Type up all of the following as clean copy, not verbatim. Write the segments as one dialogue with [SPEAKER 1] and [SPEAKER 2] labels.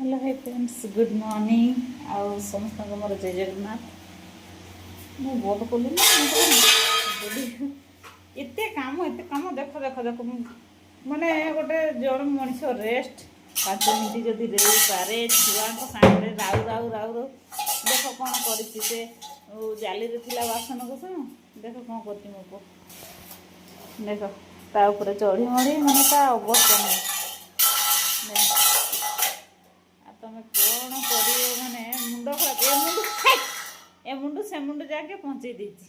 [SPEAKER 1] Hello hi friends good morning आउ समस्त मोर जय जगन्नाथ मु बोल कली एते काम देख देख देख माने गोटे जन मनीष रेस्ट 5 मिनट जदि दे पारे छुआ सामने राउ राउ राउ राउ देख कौन कर जाली थिला बासन कुसन देख कौन कर मो पु देख ता ऊपर चढ़ी मढ़ी माने ता अवस्था नहीं तमें कौन कर माने मुंड खराब ए मुंड से मुंड जाके पहुँचे देती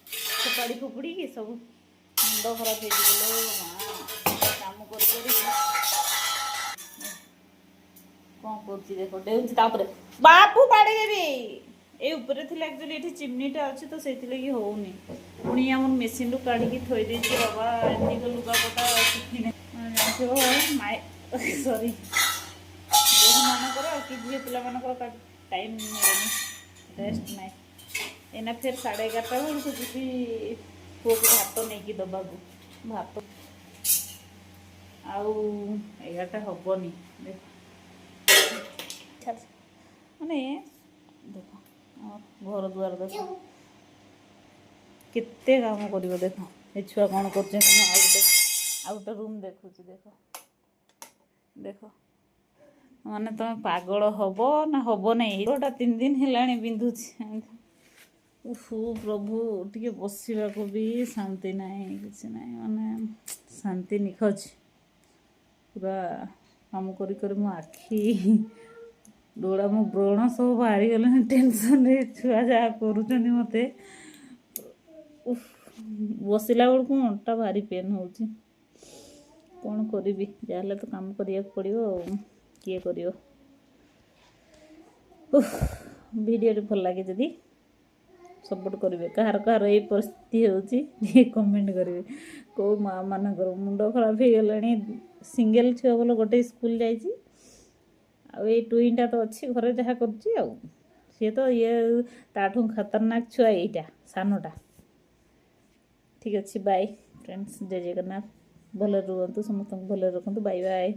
[SPEAKER 1] फोपाड़ी फोपड़ी की सब मुंड खराब हो काम कर कौन कर देख डेउची बापू पाड़ी देवी ये ऊपर थी एक्चुअली ये चिमनीटा अच्छी तो से होनी पुणी आम मेसीन रू काढ़ी थोई देती बाबा एमती लुगापटा शिखी माए सॉरी मानकर कि झील पिला टाइम मिलेनि रेस्ट ना एना फिर 11:30 बेलू जी पुओ को भात नहीं दबा भात आउ 11टा हेनी देख माने देख घर द्वार देख केते काम कर देख ये छुआ कौन कर गोटे रूम देखुच देख देख माने तुम पागल हब ना हब नहीं गोटा 3 दिन है बिंधुची उफू प्रभु टे बसवा को भी शांति नहीं किसी ना माने शांति निखज पूरा काम कर मो आखि डोड़ा मो ब्रण सब बाहरी गले टेंशन रे छुआ जहाँ कर मत बसला बेलू अंटा भारी पेन हो कौन करी जहाँ तो काम करिया पड़ो किए करियो वीडियो भल लगे जदि सपोर्ट करेंगे कहार कहार ये परिस्थिति होची कमेंट करेंगे कौ माँ मानकर मुंड खराब हो गलानी सिंगल छुआ बोल गोटे स्कूल जाइए ये टुईनटा तो अच्छी घरे जहाँ कर सी तो ये ताठू खतरनाक छुआ यहीटा सानोटा ठीक अच्छे बाय फ्रेंड्स जय जगन्नाथ भले रुहतु समस्त भले रखु बाय बाय।